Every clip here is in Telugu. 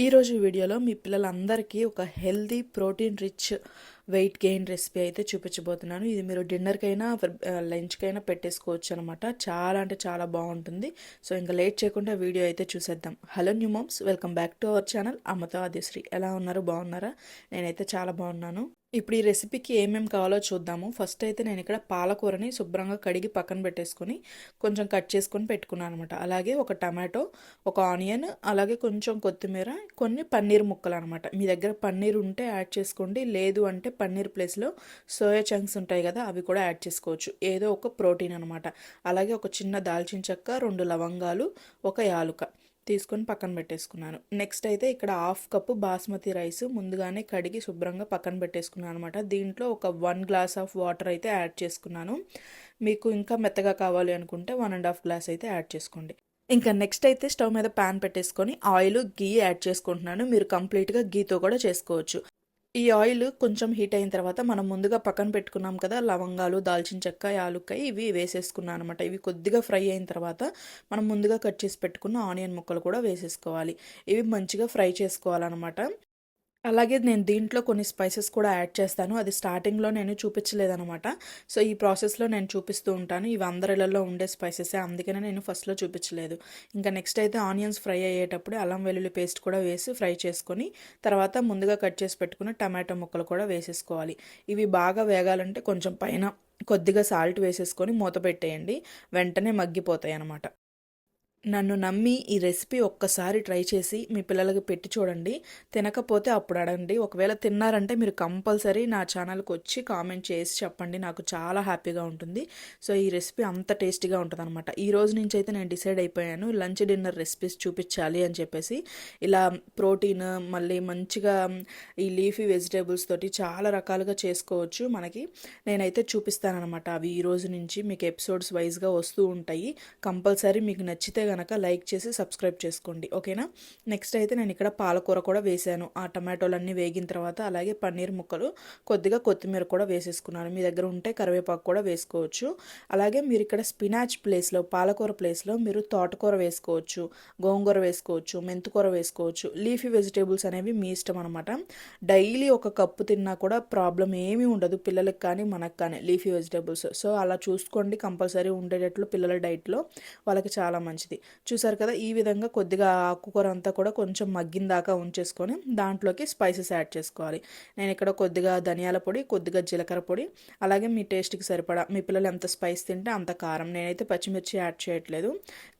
ఈరోజు వీడియోలో మీ పిల్లలందరికీ ఒక healthy protein rich weight gain recipe అయితే చూపించబోతున్నాను. ఇది మీరు డిన్నర్కైనా లంచ్కైనా పెట్టేసుకోవచ్చు అనమాట. చాలా అంటే చాలా బాగుంటుంది. సో ఇంకా లేట్ చేయకుండా వీడియో అయితే చూసేద్దాం. Hello new moms, welcome back to our channel అమ్మతో ఆదిశ్రీ. ఎలా ఉన్నారు? బాగున్నారా? నేనైతే చాలా బాగున్నాను. ఇప్పుడు ఈ రెసిపీకి ఏమేమి కావాలో చూద్దాము. ఫస్ట్ అయితే నేను ఇక్కడ పాలకూరని శుభ్రంగా కడిగి పక్కన పెట్టేసుకొని కొంచెం కట్ చేసుకొని పెట్టుకున్నాను అనమాట. అలాగే ఒక టమాటో, ఒక ఆనియన్, అలాగే కొంచెం కొత్తిమీర, కొన్ని పన్నీర్ ముక్కలు అనమాట. మీ దగ్గర పన్నీర్ ఉంటే యాడ్ చేసుకోండి, లేదు అంటే పన్నీర్ ప్లేస్లో సోయా చంక్స్ ఉంటాయి కదా, అవి కూడా యాడ్ చేసుకోవచ్చు. ఏదో ఒక ప్రోటీన్ అనమాట. అలాగే ఒక చిన్న దాల్చిన చెక్క, 2 లవంగాలు, ఒక యాలుక తీసుకొని పక్కన పెట్టేసుకున్నాను. నెక్స్ట్ అయితే ఇక్కడ 1/2 కప్పు బాస్మతి రైస్ ముందుగానే కడిగి శుభ్రంగా పక్కన పెట్టేసుకున్నాను అనమాట. దీంట్లో ఒక 1 గ్లాస్ ఆఫ్ వాటర్ అయితే యాడ్ చేసుకున్నాను. మీకు ఇంకా మెత్తగా కావాలి అనుకుంటే 1.5 గ్లాస్ అయితే యాడ్ చేసుకోండి. ఇంకా నెక్స్ట్ అయితే స్టవ్ మీద ప్యాన్ పెట్టేసుకొని ఆయిల్, గీ యాడ్ చేసుకుంటున్నాను. మీరు కంప్లీట్గా గీతో కూడా చేసుకోవచ్చు. ఈ ఆయిల్ కొంచెం హీట్ అయిన తర్వాత మనం ముందుగా పక్కన పెట్టుకున్నాం కదా లవంగాలు, దాల్చిన చెక్క, యాలుక్కాయ, ఇవి వేసేసుకున్నాను అనమాట. ఇవి కొద్దిగా ఫ్రై అయిన తర్వాత మనం ముందుగా కట్ చేసి పెట్టుకున్న ఆనియన్ ముక్కలు కూడా వేసేసుకోవాలి. ఇవి మంచిగా ఫ్రై చేసుకోవాలన్నమాట. అలాగే నేను దీంట్లో కొన్ని స్పైసెస్ కూడా యాడ్ చేస్తాను. అది స్టార్టింగ్లో నేను చూపించలేదనమాట. సో ఈ ప్రాసెస్లో నేను చూపిస్తూ ఉంటాను. ఇవి అందరిలలో ఉండే స్పైసెసే, అందుకనే నేను ఫస్ట్లో చూపించలేదు. ఇంకా నెక్స్ట్ అయితే ఆనియన్స్ ఫ్రై అయ్యేటప్పుడు అల్లం వెల్లుల్లి పేస్ట్ కూడా వేసి ఫ్రై చేసుకొని తర్వాత ముందుగా కట్ చేసి పెట్టుకున్న టమాటో ముక్కలు కూడా వేసేసుకోవాలి. ఇవి బాగా వేగాలంటే కొంచెం పైన కొద్దిగా సాల్ట్ వేసేసుకొని మూత పెట్టేయండి. వెంటనే మగ్గిపోతాయి అన్నమాట. నన్ను నమ్మి ఈ రెసిపీ ఒక్కసారి ట్రై చేసి మీ పిల్లలకి పెట్టి చూడండి. తినకపోతే అప్పుడు అడగండి. ఒకవేళ తిన్నారంటే మీరు కంపల్సరీ నా ఛానల్కి వచ్చి కామెంట్ చేసి చెప్పండి. నాకు చాలా హ్యాపీగా ఉంటుంది. సో ఈ రెసిపీ అంత టేస్టీగా ఉంటుంది అనమాట. ఈ రోజు నుంచి అయితే నేను డిసైడ్ అయిపోయాను లంచ్ డిన్నర్ రెసిపీస్ చూపించాలి అని చెప్పేసి. ఇలా ప్రోటీన్, మళ్ళీ మంచిగా ఈ లీఫీ వెజిటేబుల్స్ తోటి చాలా రకాలుగా చేసుకోవచ్చు మనకి. నేనైతే చూపిస్తానమాట. అవి ఈ రోజు నుంచి మీకు ఎపిసోడ్స్ వైజ్గా వస్తూ ఉంటాయి. కంపల్సరీ మీకు నచ్చితే గనక లైక్ చేసి సబ్స్క్రైబ్ చేసుకోండి, ఓకేనా. నెక్స్ట్ అయితే నేను ఇక్కడ పాలకూర కూడా వేసాను. ఆ టమాటోలన్నీ వేగిన తర్వాత అలాగే పన్నీర్ ముక్కలు, కొద్దిగా కొత్తిమీర కూడా వేసేసుకున్నాను. మీ దగ్గర ఉంటే కరివేపాకు కూడా వేసుకోవచ్చు. అలాగే మీరు ఇక్కడ స్పినాచ్ ప్లేస్లో, పాలకూర ప్లేస్లో మీరు తోటకూర వేసుకోవచ్చు, గోంగూర వేసుకోవచ్చు, మెంతుకూర వేసుకోవచ్చు. లీఫీ వెజిటేబుల్స్ అనేవి మీ ఇష్టం అనమాట. డైలీ ఒక కప్పు తిన్నా కూడా ప్రాబ్లం ఏమీ ఉండదు, పిల్లలకి కానీ మనకు కానీ, లీఫీ వెజిటేబుల్స్. సో అలా చూసుకోండి, కంపల్సరీ ఉండేటట్లు పిల్లల డైట్లో వాళ్ళకి చాలా మంచిది. చూసారు కదా, ఈ విధంగా కొద్దిగా ఆకుకూర అంతా కూడా కొంచెం మగ్గిన దాకా ఉంచేసుకొని దాంట్లోకి స్పైసెస్ యాడ్ చేసుకోవాలి. నేను ఇక్కడ కొద్దిగా ధనియాల పొడి, కొద్దిగా జీలకర్ర పొడి, అలాగే మీ టేస్ట్కి సరిపడా, మీ పిల్లలు ఎంత స్పైస్ తింటే అంత కారం, నేనైతే పచ్చిమిర్చి యాడ్ చేయట్లేదు,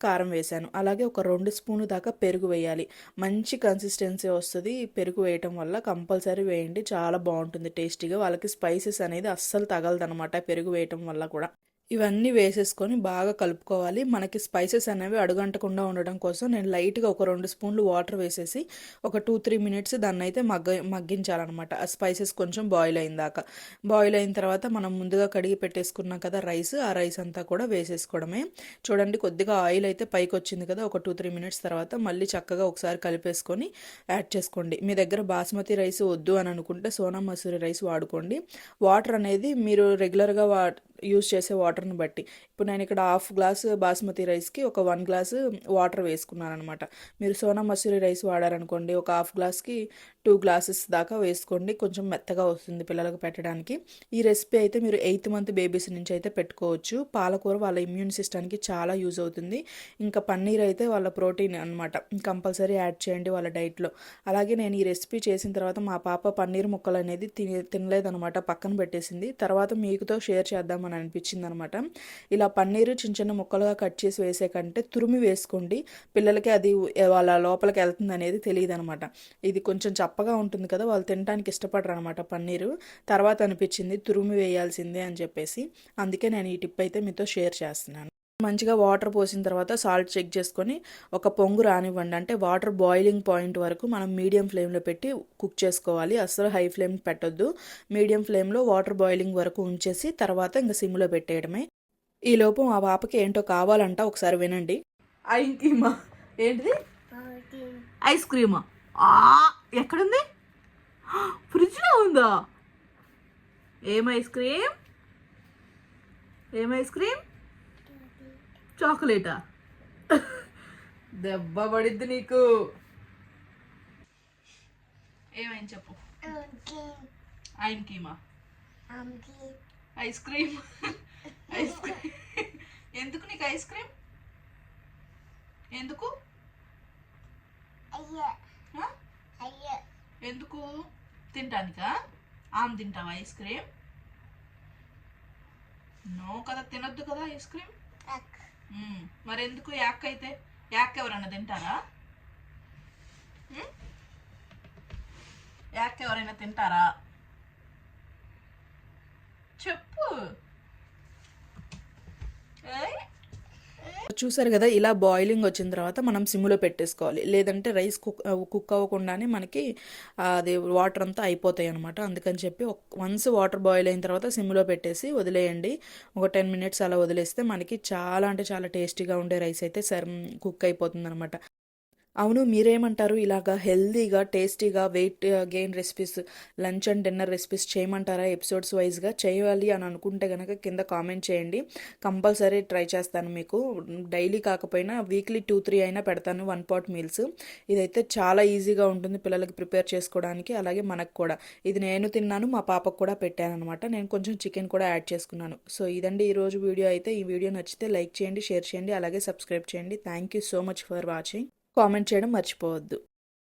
కారం వేశాను. అలాగే ఒక 2 స్పూన్లు దాకా పెరుగు వేయాలి. మంచి కన్సిస్టెన్సీ వస్తుంది పెరుగు వేయటం వల్ల. కంపల్సరీ వేయండి, చాలా బాగుంటుంది టేస్టీగా. వాళ్ళకి స్పైసెస్ అనేది అస్సలు తగలదనమాట పెరుగు వేయటం వల్ల కూడా. ఇవన్నీ వేసేసుకొని బాగా కలుపుకోవాలి. మనకి స్పైసెస్ అనేవి అడుగంటకుండా ఉండడం కోసం నేను లైట్గా ఒక 2 స్పూన్లు వాటర్ వేసేసి ఒక 2-3 మినిట్స్ దాన్ని అయితే మగ్గించాలన్నమాట. ఆ స్పైసెస్ కొంచెం బాయిల్ అయిందాక. బాయిల్ అయిన తర్వాత మనం ముందుగా కడిగి పెట్టేసుకున్నాం కదా రైస్, ఆ రైస్ అంతా కూడా వేసేసుకోవడమే. చూడండి, కొద్దిగా ఆయిల్ అయితే పైకి వచ్చింది కదా. ఒక 2-3 మినిట్స్ తర్వాత మళ్ళీ చక్కగా ఒకసారి కలిపేసుకొని యాడ్ చేసుకోండి. మీ దగ్గర బాస్మతి రైస్ వద్దు అని అనుకుంటే సోనా మసూరి రైస్ వాడుకోండి. వాటర్ అనేది మీరు రెగ్యులర్గా యూజ్ చేసే వాటర్ని బట్టి. ఇప్పుడు నేను ఇక్కడ 1/2 గ్లాసు బాస్మతి రైస్కి ఒక 1 గ్లాసు వాటర్ వేసుకున్నాను అనమాట. మీరు సోనా మసూరి రైస్ వాడారనుకోండి, ఒక 1/2 గ్లాస్కి 2 గ్లాసెస్ దాకా వేసుకోండి. కొంచెం మెత్తగా వస్తుంది పిల్లలకు పెట్టడానికి. ఈ రెసిపీ అయితే మీరు 8th మంత్ బేబీస్ నుంచి అయితే పెట్టుకోవచ్చు. పాలకూర వాళ్ళ ఇమ్యూన్ సిస్టమ్కి చాలా యూజ్ అవుతుంది. ఇంకా పన్నీర్ అయితే వాళ్ళ ప్రోటీన్ అనమాట, కంపల్సరీ యాడ్ చేయండి వాళ్ళ డైట్లో. అలాగే నేను ఈ రెసిపీ చేసిన తర్వాత మా పాప పన్నీర్ ముక్కలు అనేది తినలేదనమాట, పక్కన పెట్టేసింది. తర్వాత మీకుతో షేర్ చేద్దామని అనిపించింది అనమాట. ఇలా పన్నీరు చిన్న చిన్న ముక్కలుగా కట్ చేసి వేసే కంటే తురిమి వేసుకోండి. పిల్లలకి అది వాళ్ళ లోపలికి వెళ్తుంది అనేది తెలియదు అనమాట. ఇది కొంచెం చప్పగా ఉంటుంది కదా, వాళ్ళు తినడానికి ఇష్టపడరు అనమాట పన్నీరు. తర్వాత అనిపించింది తురిమి వేయాల్సిందే అని చెప్పేసి. అందుకే నేను ఈ టిప్ అయితే మీతో షేర్ చేస్తున్నాను. మంచిగా వాటర్ పోసిన తర్వాత సాల్ట్ చెక్ చేసుకొని ఒక పొంగు రానివ్వండి. అంటే వాటర్ బాయిలింగ్ పాయింట్ వరకు మనం మీడియం ఫ్లేమ్లో పెట్టి కుక్ చేసుకోవాలి. అస్సలు హై ఫ్లేమ్ పెట్టొద్దు. మీడియం ఫ్లేమ్లో వాటర్ బాయిలింగ్ వరకు ఉంచేసి తర్వాత ఇంకా సిమ్లో పెట్టేయడమే. ఈలోపు మా పాపకి ఏంటో కావాలంట, ఒకసారి వినండి. ఐక్రీమా? ఏంటిది? ఐస్ క్రీమా? ఎక్కడుంది? ఫ్రిడ్జ్లో ఉందా? ఏం ఐస్ క్రీమ్? ఏం ఐస్ క్రీమ్? చాక్లెటా? దెబ్బ పడిద్ది నీకు. ఏమైంది చెప్పు. ఐన్ కీమా, ఐస్ క్రీమ్. ఐస్ క్రీమ్ ఎందుకు నీకు ఐస్ క్రీమ్? ఎందుకు ఎందుకు తింటానికా? తింటావా ఐస్ క్రీమ్? నో కదా, తినొద్దు కదా ఐస్ క్రీమ్. మరి ఎందుకు యాక్ అయితే? యాక్ ఎవరైనా తింటారా? యాక్ ఎవరైనా తింటారా చెప్పు. చూసారు కదా, ఇలా బాయిలింగ్ వచ్చిన తర్వాత మనం సిమ్లో పెట్టేసుకోవాలి, లేదంటే రైస్ కుక్ అవ్వకుండానే మనకి అది వాటర్ అంతా అయిపోతాయి అనమాట. అందుకని చెప్పి వన్స్ వాటర్ బాయిల్ అయిన తర్వాత సిమ్లో పెట్టేసి వదిలేయండి. ఒక 10 minutes అలా వదిలేస్తే మనకి చాలా అంటే చాలా టేస్టీగా ఉండే రైస్ అయితే కుక్ అయిపోతుంది అనమాట. అవును, మీరేమంటారు? ఇలాగా హెల్దీగా టేస్టీగా weight gain recipes, lunch and dinner recipes చేయమంటారా? ఎపిసోడ్స్ వైజ్గా చేయాలి అని అనుకుంటే కనుక కింద కామెంట్ చేయండి. కంపల్సరీ ట్రై చేస్తాను. మీకు డైలీ కాకపోయినా వీక్లీ 2-3 అయినా పెడతాను 1 pot మీల్స్. ఇదైతే చాలా ఈజీగా ఉంటుంది పిల్లలకి ప్రిపేర్ చేసుకోవడానికి, అలాగే మనకు కూడా. ఇది నేను తిన్నాను, మా పాపకు కూడా పెట్టాను అనమాట. నేను కొంచెం చికెన్ కూడా యాడ్ చేసుకున్నాను. సో ఇదండి ఈరోజు వీడియో అయితే. ఈ వీడియో నచ్చితే లైక్ చేయండి, షేర్ చేయండి, అలాగే సబ్స్క్రైబ్ చేయండి. Thank you so much for watching. Comment చేయడం మర్చిపోవద్దు.